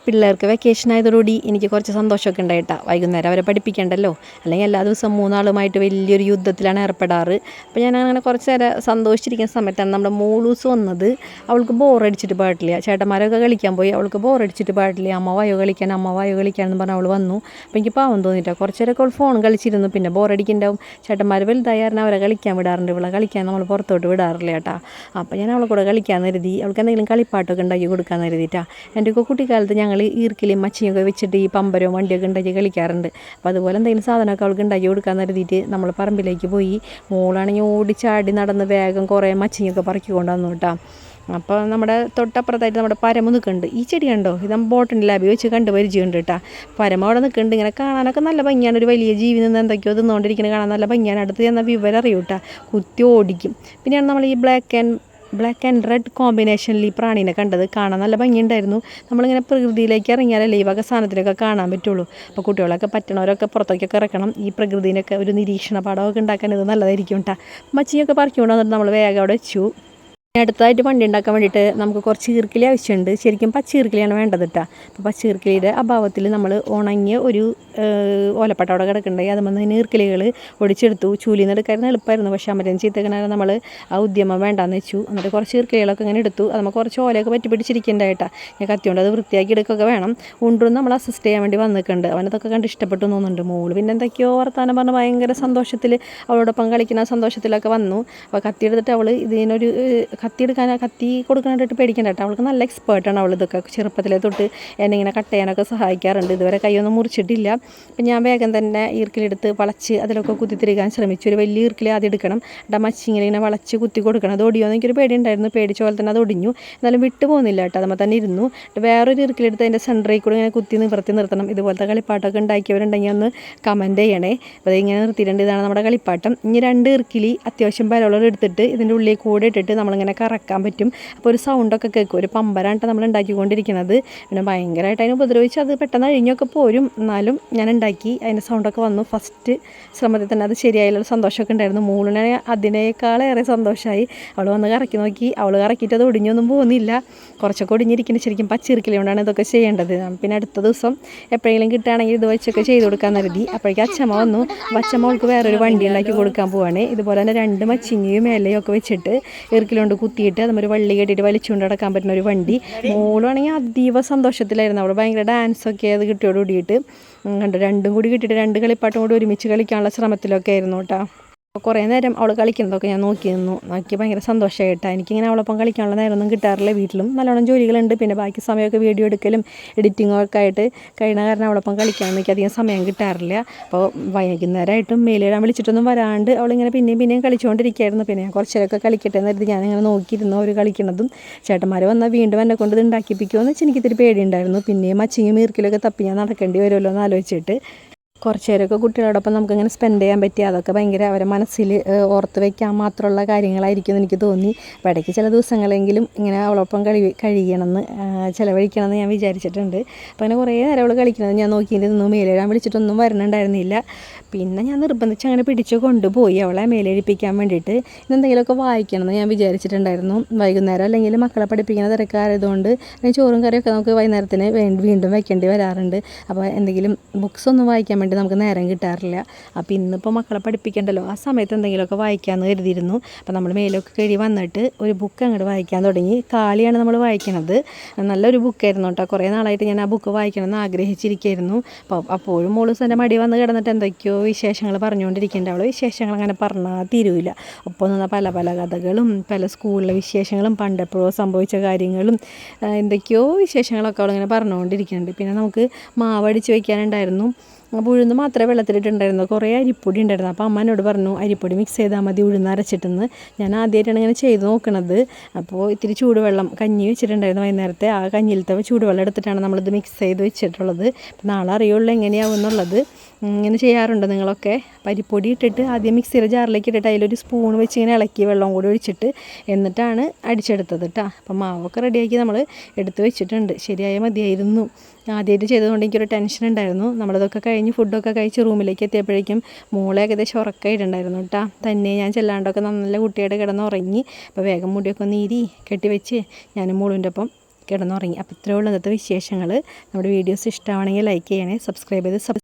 പിള്ളേർക്ക് വെക്കേഷൻ ആയതോടുകൂടി എനിക്ക് കുറച്ച് സന്തോഷമൊക്കെ ഉണ്ടായിട്ടാ. വൈകുന്നേരം അവരെ പഠിപ്പിക്കണ്ടല്ലോ, അല്ലെങ്കിൽ എല്ലാ ദിവസവും മൂന്നാളുമായിട്ട് വലിയൊരു യുദ്ധത്തിലാണ് ഏർപ്പെടാറ്. അപ്പോൾ ഞാൻ അങ്ങനെ കുറച്ച് നേരം സന്തോഷിച്ചിരിക്കുന്ന സമയത്താണ് നമ്മുടെ മോളൂസ് വന്നത്. അവൾക്ക് ബോറടിച്ചിട്ട് പാടില്ല, ചേട്ടന്മാരൊക്കെ കളിക്കാൻ പോയി, അവൾക്ക് ബോറടിച്ചിട്ട് പാടില്ല. അമ്മ വായോ കളിക്കാൻ, അമ്മ വായോ കളിക്കാൻ എന്ന് പറഞ്ഞാൽ അവൾ വന്നു. അപ്പോൾ എനിക്ക് പാവം തോന്നിയിട്ടാ. കുറച്ച് നേരമൊക്കെ അവൾ ഫോൺ കളിച്ചിരുന്നു. പിന്നെ ബോറടിക്കുന്നുണ്ടാവും. ചേട്ടന്മാർ വലുതായി കാരണം അവരെ കളിക്കാൻ വിടാറുണ്ട്. ഇവളെ കളിക്കാൻ നമ്മൾ പുറത്തോട്ട് വിടാറില്ല കേട്ടാ. അപ്പോൾ ഞാൻ അവളെ കൂടെ കളിക്കാൻ കരുതി, അവൾക്ക് എന്തെങ്കിലും കളിപ്പാട്ടൊക്കെ ഉണ്ടാക്കി കൊടുക്കാൻ കരുതിയിട്ടാ. എൻ്റെയൊക്കെ കുട്ടിക്കാലത്ത് ഞങ്ങൾ ഈർക്കിലും മച്ചിയൊക്കെ വെച്ചിട്ട് ഈ പമ്പരവും വണ്ടിയൊക്കെ ഉണ്ടാക്കി കളിക്കാറുണ്ട്. അപ്പോൾ അതുപോലെ എന്തെങ്കിലും സാധനമൊക്കെ അവൾക്ക് ഉണ്ടാക്കി കൊടുക്കാൻ കരുതിയിട്ട് നമ്മൾ പറമ്പിലേക്ക് പോയി. മോളാണെങ്കിൽ ഓടിച്ചാടി നടന്ന് വേഗം കുറേ മച്ചിയൊക്കെ പറക്കിക്കൊണ്ട് വന്നു കേട്ടോ. അപ്പോൾ നമ്മുടെ തൊട്ടപ്പുറത്തായിട്ട് നമ്മുടെ പരമ നിൽക്കുന്നുണ്ട്. ഈ ചെടി കണ്ടോ, ഇത് ബോട്ടണി ലാബിൽ വെച്ച് കണ്ട് പരിചയമുണ്ട് കേട്ടോ. പരമ അവിടെ നിൽക്കുന്നുണ്ട്. ഇങ്ങനെ കാണാനൊക്കെ നല്ല ഭംഗിയാണ്. ഒരു വലിയ ജീവി നിന്ന് എന്തൊക്കെയോ തിന്നുകൊണ്ടിരിക്കുന്നത് കാണാൻ നല്ല ഭംഗിയാണ്. അടുത്ത് ചെന്നാൽ വിവരം അറിയും കേട്ടോ, കുത്തി ഓടിക്കും. പിന്നെയാണ് നമ്മൾ ഈ ബ്ലാക്ക് ആൻഡ് റെഡ് കോമ്പിനേഷനിൽ ഈ പ്രാണീനെ കണ്ടത്. കാണാൻ നല്ല ഭംഗിയുണ്ടായിരുന്നു. നമ്മളിങ്ങനെ പ്രകൃതിയിലേക്ക് ഇറങ്ങിയാലല്ലേ ഈ വക സാധനത്തിനൊക്കെ കാണാൻ പറ്റുള്ളൂ. അപ്പോൾ കുട്ടികളൊക്കെ പറ്റണവരൊക്കെ പുറത്തേക്കൊക്കെ ഇറക്കണം. ഈ പ്രകൃതിനൊക്കെ ഒരു നിരീക്ഷണ പാഠമൊക്കെ ഉണ്ടാക്കാൻ ഇത് നല്ലതായിരിക്കും കേട്ടോ. മച്ചിയൊക്കെ പറിച്ചുകൊണ്ട് വന്നിട്ട് നമ്മൾ വേഗം അവിടെ വെച്ചു. അടുത്തതായിട്ട് വണ്ടി ഉണ്ടാക്കാൻ വേണ്ടിയിട്ട് നമുക്ക് കുറച്ച് ഈർക്കിലി ആവശ്യമുണ്ട്. ശരിക്കും പച്ച ഈർക്കിലിയാണ് വേണ്ടത് കേട്ടോ. അപ്പോൾ പച്ച ഈർക്കിലിയുടെ അഭാവത്തിൽ നമ്മൾ ഉണങ്ങിയ ഒരു ഓലപ്പട്ട അവിടെ കിടക്കുന്നുണ്ടായി. അതുമ്പോൾ തന്നെ ഈർക്കിലികൾ ഒടിച്ചെടുത്തു. ചൂലിൽ നിന്ന് എടുക്കായിരുന്നു എളുപ്പമായിരുന്നു. പക്ഷേ അമ്മരൻ ചീത്തക്കണ നമ്മൾ ആ ഉദ്യമം വേണ്ടാന്ന് വെച്ചു. എന്നിട്ട് കുറച്ച് ഈർക്കിലികളൊക്കെ ഇങ്ങനെ എടുത്തു. അത് നമ്മൾ കുറച്ച് ഓലയൊക്കെ പറ്റി പിടിച്ചിരിക്കേണ്ടതായിട്ടാ. ഞാൻ കത്തിയോണ്ട് അത് വൃത്തിയാക്കി എടുക്കുകയൊക്കെ വേണം. ഉണ്ടും നമ്മൾ അസിസ്റ്റ് ചെയ്യാൻ വേണ്ടി വന്നിട്ടുണ്ട്. അവനതൊക്കെ കണ്ട് ഇഷ്ടപ്പെട്ടു തോന്നുന്നുണ്ട്. മോള് പിന്നെ എന്തൊക്കെയോ വർത്താനം പറഞ്ഞ് ഭയങ്കര സന്തോഷത്തിൽ അവളോടൊപ്പം കളിക്കുന്ന സന്തോഷത്തിലൊക്കെ വന്നു. അപ്പോൾ കത്തിയെടുത്തിട്ട് അവൾ ഇതിനൊരു കത്തി കൊടുക്കാനായിട്ട് പേടിക്കണ്ട കേട്ടോ. അവൾക്ക് നല്ല എക്സ്പേർട്ടാണ് അവൾ. ഇതൊക്കെ ചെറുപ്പത്തിലെ തൊട്ട് എന്നെ ഇങ്ങനെ കട്ട് ചെയ്യാനൊക്കെ സഹായിക്കാറുണ്ട്. ഇതുവരെ കൈയൊന്നും മുറിച്ചിട്ടില്ല. അപ്പം ഞാൻ വേഗം തന്നെ ഈർക്കിലെടുത്ത് വളച്ച് അതിലൊക്കെ കുത്തിത്തിരിക്കാൻ ശ്രമിച്ചു. ഒരു വലിയ ഈർക്കിൽ ആദ്യം എടുക്കണം. ഇങ്ങനെ വളച്ച് കുത്തി കൊടുക്കണം. അത് ഒടിയോന്ന് എനിക്കൊരു പേടിയുണ്ടായിരുന്നു. പേടിച്ച പോലെ തന്നെ അത് ഒടിഞ്ഞു. എന്നാലും വിട്ടു പോകുന്നില്ല കേട്ടോ. അതുമ്പോൾ തന്നെ ഇരുന്നു. വേറൊരു ഈർക്കിലെടുത്ത് അതിൻ്റെ സെൻറ്ററിൽ കൂടെ ഇങ്ങനെ കുത്തി നിവർത്തി നിർത്തണം. ഇതുപോലത്തെ കളിപ്പാട്ടമൊക്കെ ഉണ്ടാക്കിയവരുണ്ടെങ്കിൽ ഒന്ന് കമൻറ്റ് ചെയ്യണേ. അപ്പോൾ അതിങ്ങനെ നിർത്തിയിട്ടുണ്ട്. ഇതാണ് നമ്മുടെ കളിപ്പാട്ടം. ഇനി 2 ഈർക്കിലി അത്യാവശ്യം ബലമുള്ളത് എടുത്തിട്ട് ഇതിൻ്റെ ഉള്ളിൽ കൂടെ ഇട്ടിട്ട് നമ്മളിങ്ങനെ കറക്കാൻ പറ്റും. അപ്പോൾ ഒരു സൗണ്ടൊക്കെ കേൾക്കും. ഒരു പമ്പരാണ് നമ്മൾ ഉണ്ടാക്കിക്കൊണ്ടിരിക്കുന്നത്. പിന്നെ ഭയങ്കരമായിട്ട് അതിനെ ഉപദ്രവിച്ച് അത് പെട്ടെന്ന് അഴിഞ്ഞൊക്കെ പോരും. എന്നാലും ഞാൻ ഉണ്ടാക്കി. അതിൻ്റെ സൗണ്ടൊക്കെ വന്നു. ഫസ്റ്റ് ശ്രമത്തിൽ തന്നെ അത് ശരിയായുള്ള സന്തോഷമൊക്കെ ഉണ്ടായിരുന്നു. മോളിനെ അതിനേക്കാളേറെ സന്തോഷമായി. അവൾ വന്ന് കറക്കി നോക്കി. അവൾ കറക്കിയിട്ട് അത് ഒടിഞ്ഞൊന്നും പോകുന്നില്ല. കുറച്ചൊക്കെ ഒടിഞ്ഞിരിക്കുന്നത് ശരിക്കും പച്ചിരിക്കൽ കൊണ്ടാണ് ഇതൊക്കെ ചെയ്യേണ്ടത്. പിന്നെ അടുത്ത ദിവസം എപ്പോഴെങ്കിലും കിട്ടുകയാണെങ്കിൽ ഇത് വെച്ചൊക്കെ ചെയ്ത് കൊടുക്കാൻ കരുതി. അപ്പോഴേക്കും അച്ഛമ്മ വന്നു. അച്ഛമ്മ അവൾക്ക് വേറൊരു വണ്ടി ഉണ്ടാക്കി കൊടുക്കാൻ പോവാണ്. ഇതുപോലെ തന്നെ 2 മച്ചിങ്ങയും മേലയും ഒക്കെ വെച്ചിട്ട് ഈർക്കിലുകൊണ്ട് കുത്തിയിട്ട് അതുമൊരു വള്ളി കെട്ടിയിട്ട് വലിച്ചുകൊണ്ട് നടക്കാൻ പറ്റുന്ന ഒരു വണ്ടി. മോളാണെങ്കിൽ അതീവ സന്തോഷത്തിലായിരുന്നു. അവൾ ഭയങ്കര ഡാൻസൊക്കെ അത് കിട്ടിയോട് കൂടിയിട്ട് കണ്ടു. 2 കൂടി കിട്ടിയിട്ട് 2 കളിപ്പാട്ടും കൂടി ഒരുമിച്ച് കളിക്കാനുള്ള ശ്രമത്തിലൊക്കെ ആയിരുന്നു കേട്ടോ. അപ്പോൾ കുറേ നേരം അവൾ കളിക്കുന്നതൊക്കെ ഞാൻ നോക്കി ഭയങ്കര സന്തോഷമായിട്ടാണ്. എനിക്കിങ്ങനെ അവളൊപ്പം കളിക്കാനുള്ള നേരമൊന്നും കിട്ടാറില്ല. വീട്ടിലും നല്ലോണം ജോലികളുണ്ട്. പിന്നെ ബാക്കി സമയമൊക്കെ വീഡിയോ എടുക്കലും എഡിറ്റിങ്ങും ഒക്കെ ആയിട്ട് കഴിയുന്ന കാരണം അവളൊപ്പം കളിക്കാൻ എനിക്ക് അധികം സമയം കിട്ടാറില്ല. അപ്പോൾ വൈകുന്നേരമായിട്ടും മെയിലിടാൻ വിളിച്ചിട്ടൊന്നും വരാണ്ട് അവളിങ്ങനെ പിന്നെയും കളിച്ചുകൊണ്ടിരിക്കുകയായിരുന്നു. പിന്നെ ഞാൻ കുറച്ചേരൊക്കെ കളിക്കട്ടെ എന്ന് കരുതി ഞാനിങ്ങനെ നോക്കിയിരുന്നു അവർ കളിക്കുന്നതും. ചേട്ടന്മാർ വന്നാൽ വീണ്ടും എന്നെ കൊണ്ട് ഇത് ഉണ്ടാക്കിപ്പിക്കുമെന്ന് വെച്ചാൽ എനിക്കിത്തിരി പേടിയുണ്ടായിരുന്നു. പിന്നെയും മച്ചിങ്ങും ഈർക്കിലൊക്കെ തപ്പി ഞാൻ നടക്കേണ്ടി വരുമല്ലോ എന്ന് ആലോചിച്ചിട്ട് കുറച്ച് നേരമൊക്കെ കുട്ടികളോടൊപ്പം നമുക്കിങ്ങനെ സ്പെൻഡ് ചെയ്യാൻ പറ്റി. അതൊക്കെ ഭയങ്കര അവരെ മനസ്സിൽ ഓർത്ത് വയ്ക്കാൻ മാത്രമുള്ള കാര്യങ്ങളായിരിക്കും എന്ന് എനിക്ക് തോന്നി. അപ്പോൾ ഇടയ്ക്ക് ചില ദിവസങ്ങളെങ്കിലും ഇങ്ങനെ അവളൊപ്പം കഴിയണമെന്ന് ചിലവഴിക്കണമെന്ന് ഞാൻ വിചാരിച്ചിട്ടുണ്ട്. അപ്പോൾ അങ്ങനെ കുറേ നേരം അവൾ കളിക്കുന്നത് ഞാൻ നോക്കിയിട്ട് മേലെഴുതാൻ വിളിച്ചിട്ടൊന്നും വരണുണ്ടായിരുന്നില്ല. പിന്നെ ഞാൻ നിർബന്ധിച്ച് അങ്ങനെ പിടിച്ച് കൊണ്ടുപോയി അവളെ മേലെഴുപ്പിക്കാൻ വേണ്ടിയിട്ട്. ഇന്നെന്തെങ്കിലുമൊക്കെ വായിക്കണമെന്ന് ഞാൻ വിചാരിച്ചിട്ടുണ്ടായിരുന്നു. വൈകുന്നേരം അല്ലെങ്കിൽ മക്കളെ പഠിപ്പിക്കുന്ന തിരക്കായതുകൊണ്ട് ചോറും കറിയൊക്കെ നമുക്ക് വൈകുന്നേരത്തിന് വീണ്ടും വയ്ക്കേണ്ടി വരാറുണ്ട്. അപ്പോൾ എന്തെങ്കിലും ബുക്സ് ഒന്നും വായിക്കാൻ വേണ്ടി നമുക്ക് നേരം കിട്ടാറില്ല. അപ്പോൾ ഇന്നിപ്പോൾ മക്കളെ പഠിപ്പിക്കണ്ടല്ലോ, ആ സമയത്ത് എന്തെങ്കിലുമൊക്കെ വായിക്കാമെന്ന് കരുതിയിരുന്നു. അപ്പോൾ നമ്മൾ മേലൊക്കെ കഴുകി വന്നിട്ട് ഒരു ബുക്ക് അങ്ങോട്ട് വായിക്കാൻ തുടങ്ങി. കാളിയാണ് നമ്മൾ വായിക്കണത്. നല്ലൊരു ബുക്കായിരുന്നു കേട്ടോ. കുറേ നാളായിട്ട് ഞാൻ ആ ബുക്ക് വായിക്കണമെന്ന് ആഗ്രഹിച്ചിരിക്കുകയായിരുന്നു. അപ്പോൾ അപ്പോഴും മോളൂസ് എൻ്റെ മടി വന്ന് കിടന്നിട്ട് എന്തൊക്കെയോ വിശേഷങ്ങൾ പറഞ്ഞുകൊണ്ടിരിക്കേണ്ട. അവൾ വിശേഷങ്ങൾ അങ്ങനെ പറഞ്ഞാൽ തീരുവില്ല. ഒപ്പം നിന്ന് പല പല കഥകളും പല സ്കൂളിലെ വിശേഷങ്ങളും പണ്ടെപ്പോഴോ സംഭവിച്ച കാര്യങ്ങളും എന്തൊക്കെയോ വിശേഷങ്ങളൊക്കെ അവളിങ്ങനെ പറഞ്ഞുകൊണ്ടിരിക്കുന്നുണ്ട്. പിന്നെ നമുക്ക് മാവ് അടിച്ച് വയ്ക്കാനുണ്ടായിരുന്നു. അപ്പോൾ ഉഴുന്ന് മാത്രമേ വെള്ളത്തിലിട്ടുണ്ടായിരുന്നു. കുറേ അരിപ്പൊടി ഉണ്ടായിരുന്നു. അപ്പോൾ അമ്മ എന്നോട് പറഞ്ഞു അരിപ്പൊടി മിക്സ് ചെയ്താൽ മതി ഉഴുന്ന് അരച്ചിട്ടെന്ന്. ഞാൻ ആദ്യമായിട്ടാണ് ഇങ്ങനെ ചെയ്ത് നോക്കണത്. അപ്പോൾ ഇത്തിരി ചൂടുവെള്ളം കഞ്ഞി വെച്ചിട്ടുണ്ടായിരുന്നു വൈകുന്നേരത്തെ. ആ കഞ്ഞിയിലത്തെ ചൂടുവെള്ളം എടുത്തിട്ടാണ് നമ്മളിത് മിക്സ് ചെയ്ത് വെച്ചിട്ടുള്ളത്. നാളെ അറിയുള്ളൂ എങ്ങനെയാവും എന്നുള്ളത്. ഇങ്ങനെ ചെയ്യാറുണ്ട് നിങ്ങളൊക്കെ? അരിപ്പൊടി ഇട്ടിട്ട് ആദ്യം മിക്സിയുടെ ജാറിലേക്ക് ഇട്ടിട്ട് അതിലൊരു സ്പൂൺ വെച്ച് ഇങ്ങനെ ഇളക്കി വെള്ളം കൂടി ഒഴിച്ചിട്ട് എന്നിട്ടാണ് അടിച്ചെടുത്തത് കേട്ടോ. അപ്പം മാവൊക്കെ റെഡിയാക്കി നമ്മൾ എടുത്ത് വെച്ചിട്ടുണ്ട്. ശരിയായ മതിയായിരുന്നു. ആദ്യമായിട്ട് ചെയ്തതുകൊണ്ട് എനിക്കൊരു ടെൻഷൻ ഉണ്ടായിരുന്നു. നമ്മളിതൊക്കെ കഴിഞ്ഞ് ഫുഡൊക്കെ കഴിച്ച് റൂമിലേക്ക് എത്തിയപ്പോഴേക്കും മോളെ ഏകദേശം ഉറക്കമായിട്ടുണ്ടായിരുന്നു കേട്ടോ. തന്നെ ഞാൻ ചെല്ലാണ്ടൊക്കെ നല്ല കുട്ടിയായിട്ട് കിടന്ന് ഉറങ്ങി. അപ്പോൾ വേഗം മുടിയൊക്കെ നീരി കെട്ടിവെച്ച് ഞാനും മോളിൻ്റെ ഒപ്പം കിടന്നുറങ്ങി. അപ്പോൾ ഇത്രയുള്ള ഇന്നത്തെ വിശേഷങ്ങൾ. നമ്മുടെ വീഡിയോസ് ഇഷ്ടമാണെങ്കിൽ ലൈക്ക് ചെയ്യണേ, സബ്സ്ക്രൈബ് ചെയ്ത്